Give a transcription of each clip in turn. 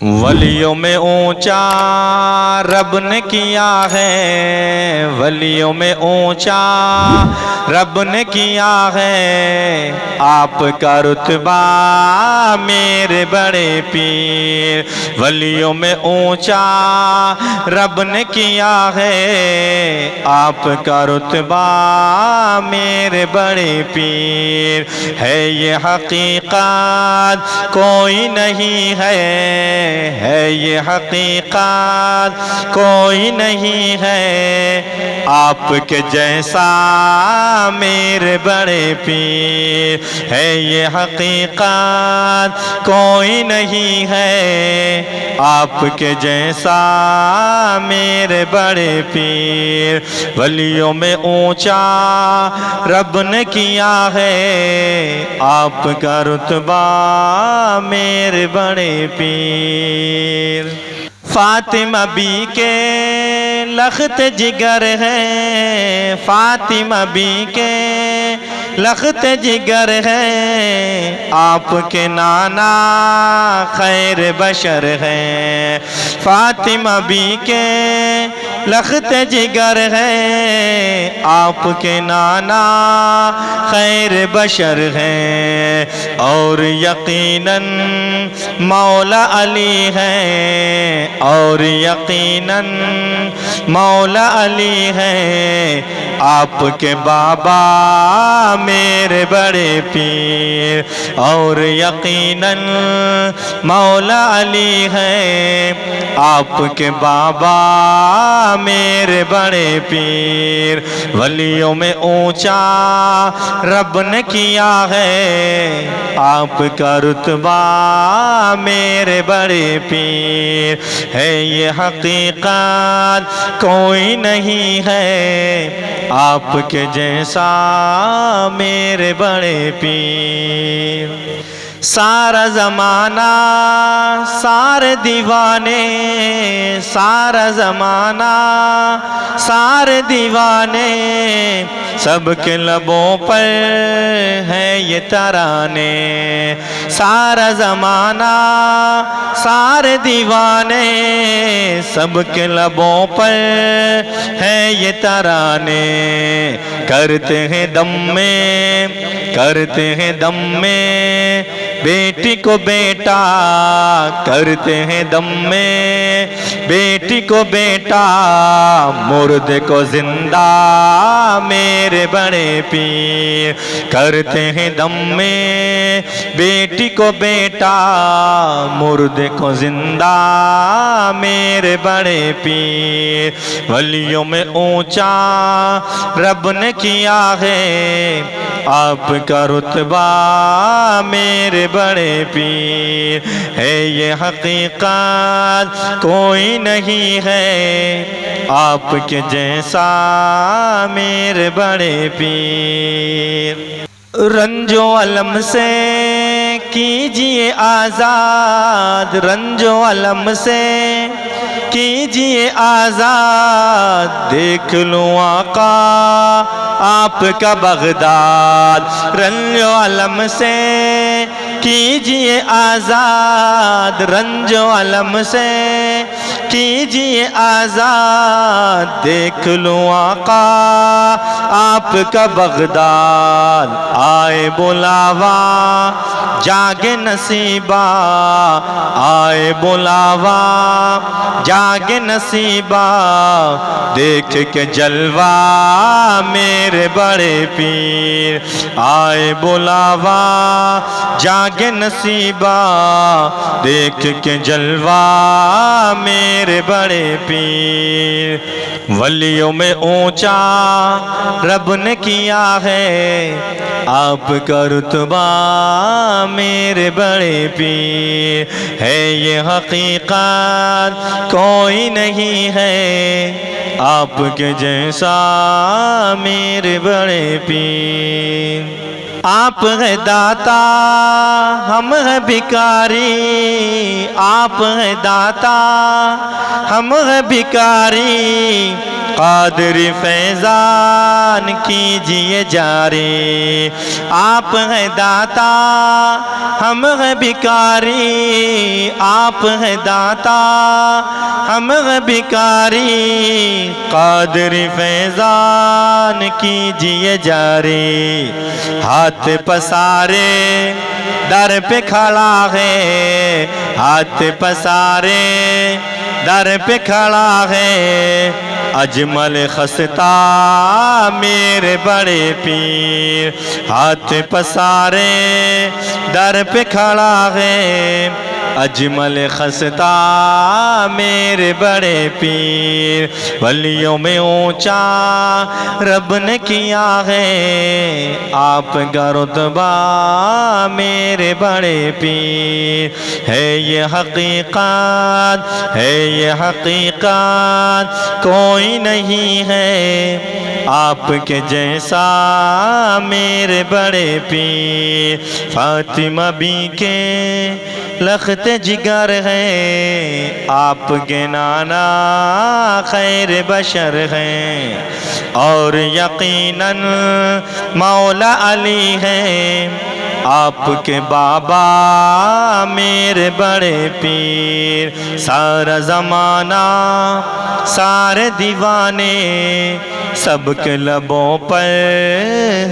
ولیوں میں اونچا رب نے کیا ہے، ولیوں میں اونچا رب نے کیا ہے، آپ کا رتبہ میرے بڑے پیر۔ ولیوں میں اونچا رب نے کیا ہے، آپ کا رتبہ میرے بڑے پیر۔ ہے یہ حقیقت کوئی نہیں ہے یہ حقیقت کوئی نہیں ہے، آپ کے جیسا میرے بڑے پیر۔ ہے یہ حقیقت کوئی نہیں ہے، آپ کے جیسا میرے بڑے پیر۔ ولیوں میں اونچا رب نے کیا ہے، آپ کا رتبہ میرے بڑے پیر۔ فاطمہ بی کے لخت جگر ہے، فاطمہ بی کے لخت جگر ہے، آپ کے نانا خیر بشر ہیں۔ فاطمہ بی کے لخت جگر ہے، آپ کے نانا خیر بشر ہیں، اور یقیناً مولا علی ہیں، اور یقیناً مولا علی ہیں، آپ کے بابا میرے بڑے پیر۔ اور یقیناً مولا علی ہیں، آپ کے بابا میرے بڑے پیر۔ ولیوں میں اونچا رب نے کیا ہے، آپ کا رتبہ میرے بڑے پیر۔ ہے یہ حقیقت کوئی نہیں ہے، آپ کے جیسا میرے بڑے پیر۔ سارا زمانہ سارے دیوانے، سارا زمانہ سارے دیوانے، سب کے لبوں پر ہے یہ ترانے۔ سارا زمانہ سارے دیوانے، سب کے لبوں پر ہے یہ ترانے۔ کرتے ہیں دم میں، کرتے ہیں دم میں بیٹی کو بیٹا، کرتے ہیں دم میں بیٹی کو بیٹا، مردے کو زندہ میرے بڑے پیر۔ کرتے ہیں دم میں بیٹی کو بیٹا، مردے کو زندہ میرے بڑے پیر۔ ولیوں میں اونچا رب نے کیا ہے، آپ کا رتبہ میرے بڑے پیر۔ ہے یہ حقیقت کوئی نہیں ہے، آپ کے جیسا میرے بڑے پیر۔ رنج و علم سے کیجئے آزاد، رنج و علم سے کیجئے آزاد، دیکھ لوں آقا آپ کا بغداد۔ رنج و علم سے کیجئے آزاد، رنج و علم سے کیجئے آزاد، دیکھ لوں آقا آپ کا بغداد۔ آئے بلاوا جاگے نصیبہ، آئے بلاوا جاگے نصیبہ، دیکھ کے جلوہ میرے بڑے پیر۔ آئے بلاوا جاگے نصیبہ، دیکھ کے جلوہ میرے بڑے پیر۔ ولیوں میں اونچا رب نے کیا ہے، آپ کا رتبہ میرے بڑے پیر۔ ہے یہ حقیقت کوئی نہیں ہے، آپ کے جیسا میرے بڑے پیر۔ آپ ہے داتا ہم ہے بھکاری، آپ ہے داتا ہم ہے بھکاری، قادر فیضان کیجئے جاری، آپ ہیں داتا ہم ہیں بھکاری، آپ ہیں داتا ہم ہیں بھکاری، قادر فیضان کیجئے جاری، ہاتھ پسارے در پہ کھڑا ہے، ہاتھ پسارے در پہ کھڑا ہے، اجمل خستہ میرے بڑے پیر، ہاتھ پسارے در پہ کھڑا ہے، اجمل خستہ میرے بڑے پیر، ولیوں میں اونچا رب نے کیا ہے، آپ کا رتبہ میرے بڑے پیر، ہے یہ حقیقت ہے یہ حقیقت کوئی نہیں ہے آپ کے جیسا میرے بڑے پیر، فاطمہ بی کے لخت جگر ہیں، آپ کے نانا خیر بشر ہیں، اور یقیناً مولا علی ہیں، آپ کے بابا میرے بڑے پیر، سارا زمانہ سارے دیوانے سب کے لبوں پر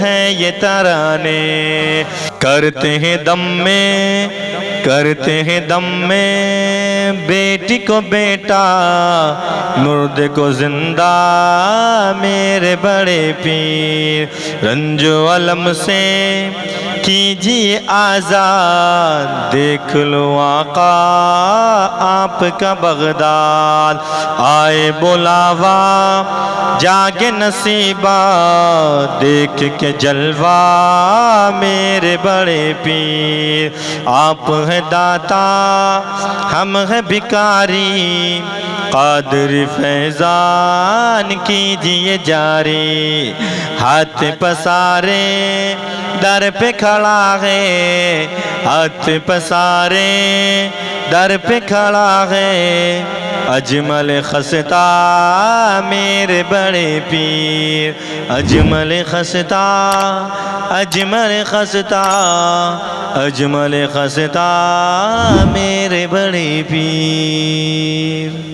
ہیں یہ ترانے، کرتے ہیں دم میں کرتے ہیں دم میں بیٹی کو بیٹا، مردے کو زندہ میرے بڑے پیر، رنج و علم سے کیجیے آزاد، دیکھ لو آقا آپ کا بغداد، آئے بلاوا جاگے نصیبہ، دیکھ کے جلوہ میرے بڑے پیر، آپ ہیں داتا ہم ہیں بھکاری، قادر فیضان کیجئے جاری، ہاتھ پسارے در پہ کھڑا ہے، ہاتھ پسارے در پہ کھڑا ہے، اجمل خستہ میرے بڑے پیر، اجمل خستہ اجمل خستہ اجمل خستہ میرے بڑے پیر۔